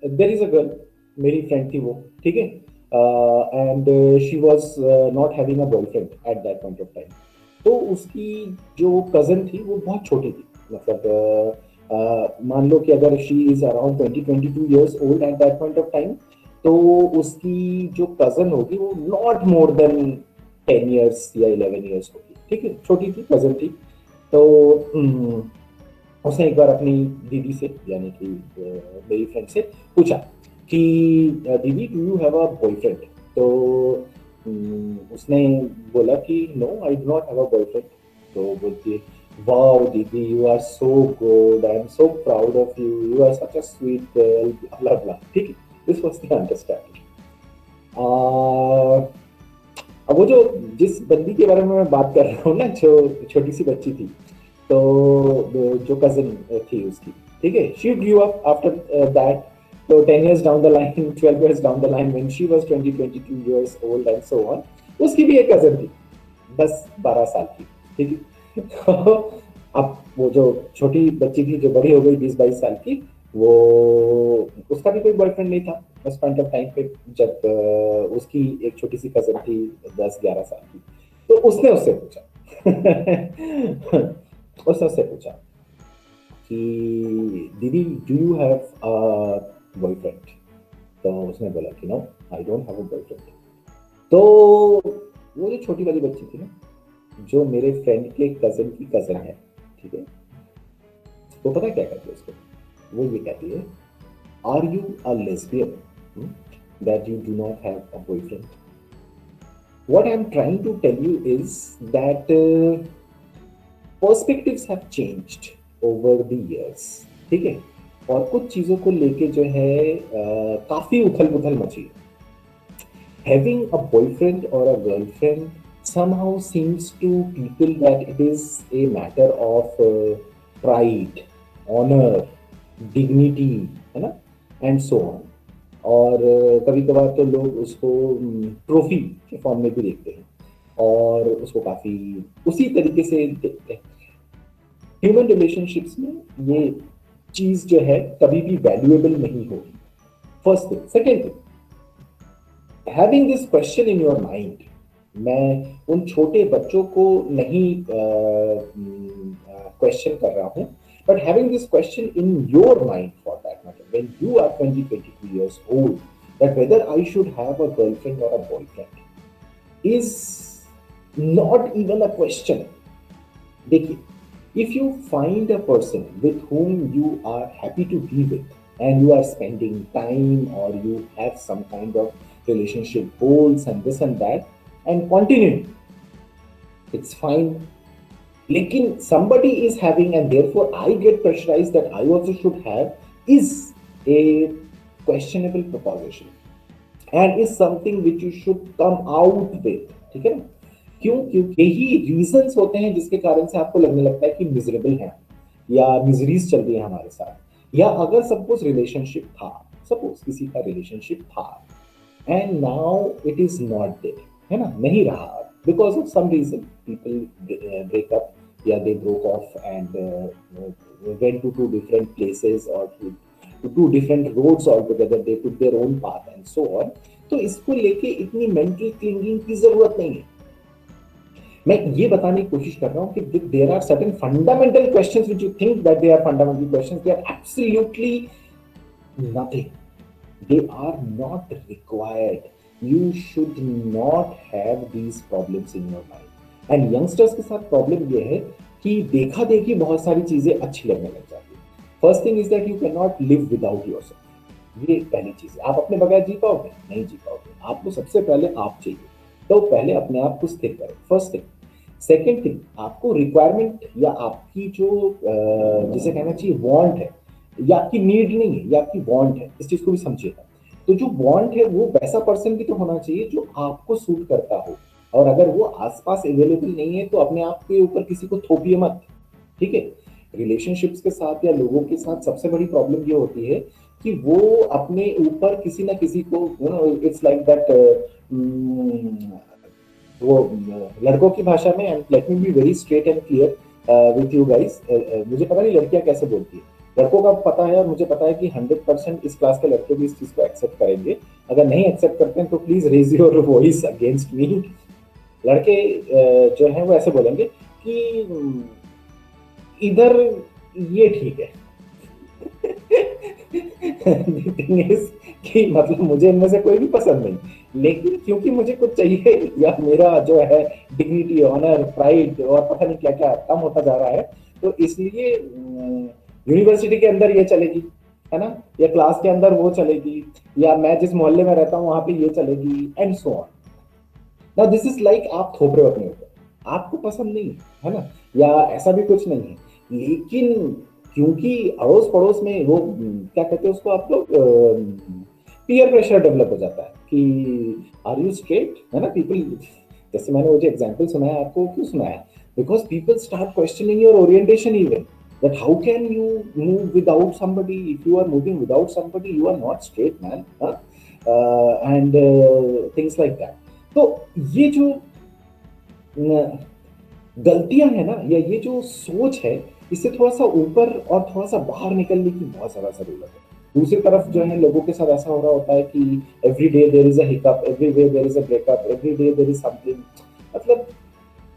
There is a girl, मेरी friend थी वो, ठीक है, and she was not having a boyfriend at that point of time. तो उसकी जो कजन थी वो बहुत छोटी थी, मतलब मान लो कि अगर she is around 20-22 years old at that point of time, तो उसकी जो कजन होगी वो नॉट मोर देन 10 ईयर्स या 11 ईयर्स होगी, ठीक है, छोटी थी, कजन थी। तो उसने एक बार अपनी दीदी से, यानी कि मेरी फ्रेंड से पूछा कि दीदी, do you have a boyfriend? तो उसने बोला कि no, I do not have a boyfriend. तो बोलती है, wow didi, you are so good, I am so proud of you, you are such a sweet girl, blah blah, ठीक है। This was the understanding. अब वो जो जिस बंदी के बारे में मैं बात कर रहा हूँ ना, जो छोटी सी बच्ची थी, तो जो कजिन थी उसकी, ठीक है, she grew up after that. तो 10 years down the line, 12 years down the line, when she was 20-22 years old and so on, उसकी भी एक कजिन थी 10-12 साल की, ठीक है। तो अब वो जो छोटी बच्ची थी, जो बड़ी हो गई 20-22 साल की, वो उसका भी कोई बॉयफ्रेंड नहीं था उस पॉइंट ऑफ टाइम पे, जब उसकी एक छोटी सी कजिन थी 10-11 साल की। तो उसने उससे पूछा उसने उससे पूछा कि दीदी, do you have a boyfriend? तो उसने बोला कि no, I don't have a boyfriend. तो वो जो छोटी वाली बच्ची थी ना, जो मेरे फ्रेंड के कजन की कजन है, ठीक है, तो पता क्या कहती है उसको? वो ये कहती है, are you a lesbian that you do not have a boyfriend? What I'm trying to tell you is that perspectives have changed over the years, ठीक है, और कुछ चीजों को लेके जो है काफी उथल पुथल मची है। Having a boyfriend or a girlfriend somehow seems to people that it is a matter of pride, honor, dignity, है ना, and so on। और कभी कभार तो लोग उसको ट्रॉफी के फॉर्म में भी देखते हैं, और उसको काफी उसी तरीके से देखते हैं। ह्यूमन रिलेशनशिप्स में ये चीज जो है कभी भी वैल्यूएबल नहीं होगी, first thing. Second thing, having this question in your mind, मैं उन छोटे बच्चों को नहीं क्वेश्चन कर रहा हूं, but having this question in your mind for that matter when you are 20-22 years old, that whether I should have a girlfriend or a boyfriend is not even a question। देखिए, if you find a person with whom you are happy to be with, and you are spending time, or you have some kind of relationship goals and this and that, and continue, it's fine। लेकिन somebody is having, and therefore I get pressurized that I also should have, is a questionable proposition and is something which you should come out with, ठीक है ना? क्यों? क्योंकि यही reasons होते हैं जिसके कारण से आपको लगने लगता है कि मिजरेबल है, या मिजरीज चल रही है हमारे साथ, या अगर सपोज रिलेशनशिप था, सपोज किसी का रिलेशनशिप था and now it is not there, है ना, नहीं रहा, because of some reason people break up, या they broke off and went to two different places, or to two different roads altogether, they took their own path and so on। तो इसको लेके इतनी mental clinging की जरूरत नहीं है। मैं ये बताने की कोशिश कर रहा हूं कि there are certain fundamental questions which you think that they are fundamental questions, they are absolutely nothing, they are not required। You should not have these problems in your mind। and youngsters के साथ problem ये है कि देखा देखी बहुत सारी चीजें अच्छी लगने लग जाती है। First thing is that you can not live without yourself. ये पहली चीज है, आप अपने बगैर जी पाओगे? नहीं जी पाओगे। आपको सबसे पहले आप चाहिए, तो पहले अपने आप को स्थिर करो, फर्स्ट थिंग। सेकेंड थिंग, आपको रिक्वायरमेंट या आपकी जो जिसे कहना चाहिए वांट है, या आपकी नीड नहीं है, या आपकी वांट है, इस चीज को भी समझिएगा। तो जो वांट है वो वैसा पर्सन भी तो होना चाहिए जो आपको सूट करता हो, और अगर वो आसपास अवेलेबल नहीं है तो अपने आप के ऊपर किसी को थोपिए मत, ठीक है। रिलेशनशिप्स के साथ या लोगों के साथ सबसे बड़ी प्रॉब्लम ये होती है कि वो अपने ऊपर किसी ना किसी को, इट्स लाइक दैट, वो लड़कों की भाषा में, and let me be very straight and clear with you guys, मुझे पता नहीं लड़कियां कैसे बोलती है, लड़कों का पता है और मुझे पता है कि 100% इस क्लास के लड़के भी इस चीज को एक्सेप्ट करेंगे। अगर नहीं एक्सेप्ट करते हैं तो please raise your voice against me. लड़के जो है वो ऐसे बोलेंगे कि इधर ये ठीक है। The thing is कि मतलब मुझे इनमें से कोई भी पसंद नहीं, लेकिन क्योंकि मुझे कुछ चाहिए या मेरा जो है डिग्निटी, ऑनर, प्राइड और पता नहीं क्या क्या कम होता जा रहा है, तो इसलिए यूनिवर्सिटी के अंदर ये चलेगी, है ना, या क्लास के अंदर वो चलेगी, या मैं जिस मोहल्ले में रहता हूँ वहां पे ये चलेगी, एंड सो ऑन। ना दिस इज लाइक आप थोप रहे हो अपने ऊपर, आपको पसंद नहीं है ना, या ऐसा भी कुछ नहीं है, लेकिन क्योंकि अड़ोस पड़ोस में वो क्या कहते हैं उसको आप लोग, पीयर प्रेशर डेवलप हो जाता है कि आर यू स्ट्रेट, है ना, पीपल, जैसे मैंने वो जो एग्जांपल सुनाया आपको, क्यों सुनाया, because people start questioning your orientation even, that how can you move without somebody, if you are moving without somebody you are not straight man, huh? And things like that। तो ये जो गलतियां है ना, या ये जो सोच है, इससे थोड़ा सा ऊपर और थोड़ा सा बाहर निकलने की बहुत ज्यादा जरूरत है। दूसरी तरफ जो है लोगों के साथ ऐसा हो रहा होता है कि every day there is a hiccup, every day there is a breakup, every day there is something, मतलब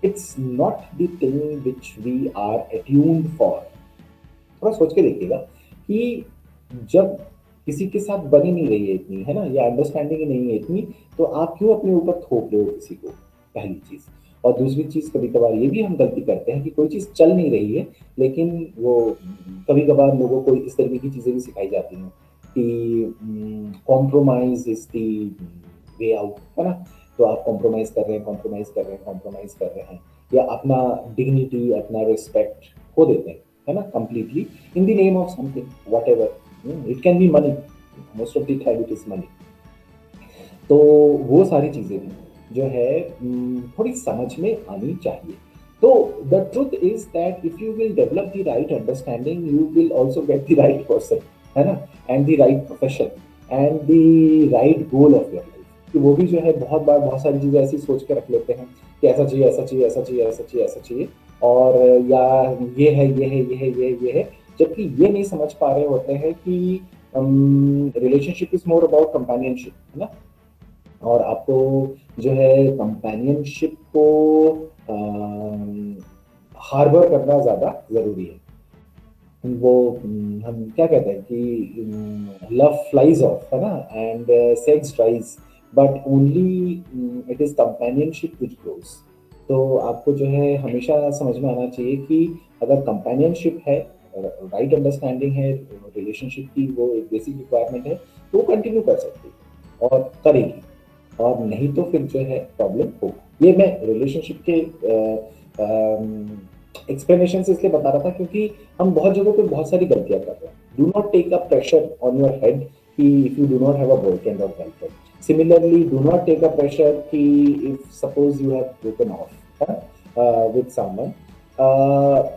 it's not the thing which we are attuned for. थोड़ा सोच के देखिएगा कि जब किसी के साथ बनी नहीं रही है इतनी, है ना, या अंडरस्टैंडिंग ही नहीं है इतनी, तो आप क्यों अपने ऊपर थोप रहे हो किसी को, पहली चीज। और दूसरी चीज, कभी कभार ये भी हम गलती करते हैं कि कोई चीज चल नहीं रही है, लेकिन वो कभी कभार लोगों को इस तरीके की चीजें भी सिखाई जाती हैं कि compromise is the way out, है ना। तो आप कॉम्प्रोमाइज कर रहे हैं, कॉम्प्रोमाइज कर रहे हैं, कॉम्प्रोमाइज कर रहे हैं, या अपना डिग्निटी, अपना रिस्पेक्ट खो देते हैं, है ना, completely, in the name of something, what ever it can be money, most of the time it is money. तो वो सारी चीजें भी जो है थोड़ी समझ में आनी चाहिए। तो the truth is that if you will develop the right understanding you will also get the right person, है ना, and the right profession and the right goal of your life. कि वो भी जो है बहुत बार बहुत सारी चीजें ऐसी सोच के रख लेते हैं कि ऐसा चाहिए, ऐसा चाहिए, ऐसा चाहिए, ऐसा चाहिए, ऐसा चाहिए, और या ये है, ये है, ये है, ये है, जबकि ये नहीं समझ पा रहे होते हैं कि relationship is more about companionship, है ना। और आपको जो है कंपेनियनशिप को हार्बर करना ज्यादा जरूरी है। वो हम क्या कहते हैं कि लव फ्लाइज ऑफ, है ना, and sex ड्राइज, but only it is companionship which grows. तो आपको जो है हमेशा समझ में आना चाहिए कि अगर कंपेनियनशिप है, राइट अंडरस्टैंडिंग है, रिलेशनशिप की वो एक बेसिक रिक्वायरमेंट है, तो वो कंटिन्यू कर सकती है और करेगी, और नहीं तो फिर जो है प्रॉब्लम होगा। ये मैं रिलेशनशिप के एक्सप्लेनेशन से इसलिए बता रहा था क्योंकि हम बहुत जगहों पे बहुत सारी गलतियां कर रहे हैं। Do not take a pressure on your head कि if you do not have a boyfriend और girlfriend. Similarly do not take a pressure कि if suppose you have broken off with someone,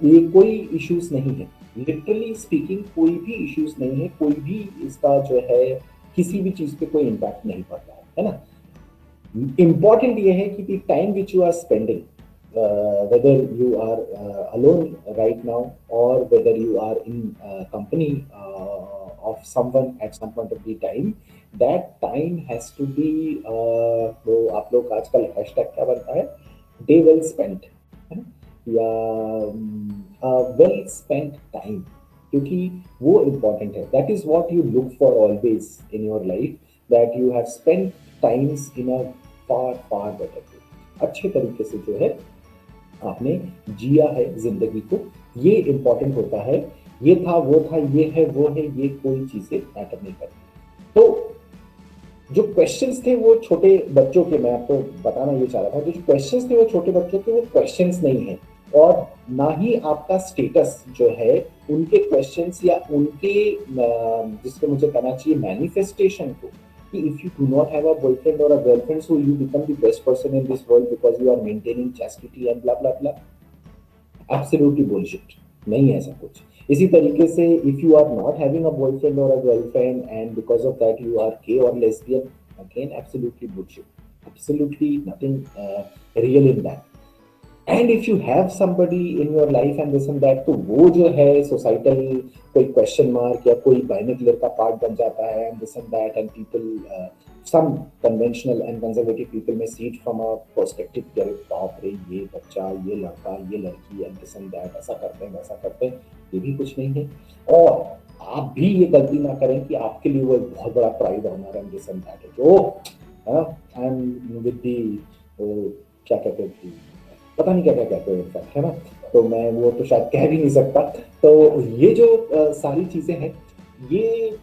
ये कोई इश्यूज नहीं है, literally speaking कोई भी issues नहीं है, कोई भी इसका जो है किसी भी चीज पे कोई इम्पैक्ट नहीं पड़ रहा है ना। इम्पॉर्टेंट ये है कि the time which you are spending, whether you are alone right now or whether you are in company of someone at some point of the time, that time has to be तो आप लोग आजकल hashtag क्या बनता है, day well spent, है ना, या वेल स्पेंट टाइम, क्योंकि वो इम्पॉर्टेंट है। That is what you look for always in your life, that you have spent times in a far far better way, अच्छे तरीके से जो है आपने जिया है जिंदगी को, ये इंपॉर्टेंट होता है। ये था, वो था, ये है, वो है, ये कोई चीजें मैटर नहीं करती। तो जो क्वेश्चंस थे वो छोटे बच्चों के, मैं आपको बताना ये चाह रहा था, जो क्वेश्चंस थे वो छोटे बच्चों के, वो क्वेश्चंस नहीं है, और ना ही आपका स्टेटस जो है उनके क्वेश्चंस या उनके जिसको मुझे कहना चाहिए मैनिफेस्टेशन को, कि if you do not have a boyfriend or a girlfriend so you become the best person in this world because you are maintaining chastity and blah blah blah, absolutely bullshit, नहीं है ऐसा कुछ। इसी तरीके से if you are not having a boyfriend or a girlfriend and because of that you are gay or lesbian, again absolutely bullshit, absolutely nothing real in that। And if you have somebody in your life and this and that, तो वो जो है societal कोई question mark या कोई binocular का part बन जाता है, and this and that, and people some conventional and conservative people may see it from a perspective कि अरे बाप रे, ये बच्चा, ये लड़का, ये लड़की, एंड दिस एंड दैट, ऐसा करते हैं वैसा करते हैं। ये भी कुछ नहीं है। और आप भी ये गलती ना करें कि आपके लिए वो एक बहुत बड़ा pride honour and this and that है, जो आई एम विद दी, क्या कहते हैं, पता नहीं क्या क्या कहते हैं इनफैक्ट, है ना। तो मैं वो तो शायद कह भी नहीं सकता। तो ये जो सारी चीजें हैं, ये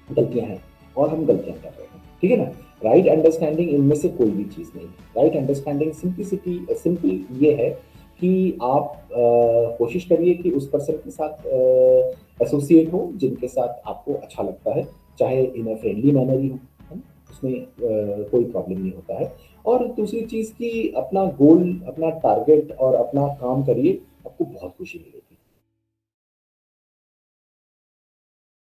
गलतियां हैं, और हम गलतियां कर रहे हैं, ठीक है ना। राइट अंडरस्टैंडिंग इनमें से कोई भी चीज नहीं है। राइट अंडरस्टैंडिंग सिंपलिसिटी, सिंपल ये है कि आप कोशिश करिए कि उस पर्सन के साथ एसोसिएट हो जिनके साथ आपको अच्छा लगता है, चाहे इन अ फ्रेंडली मैनर ही हो, है ना? उसमें कोई प्रॉब्लम नहीं होता है। और दूसरी चीज कि अपना गोल, अपना टारगेट और अपना काम करिए, आपको बहुत खुशी मिलेगी।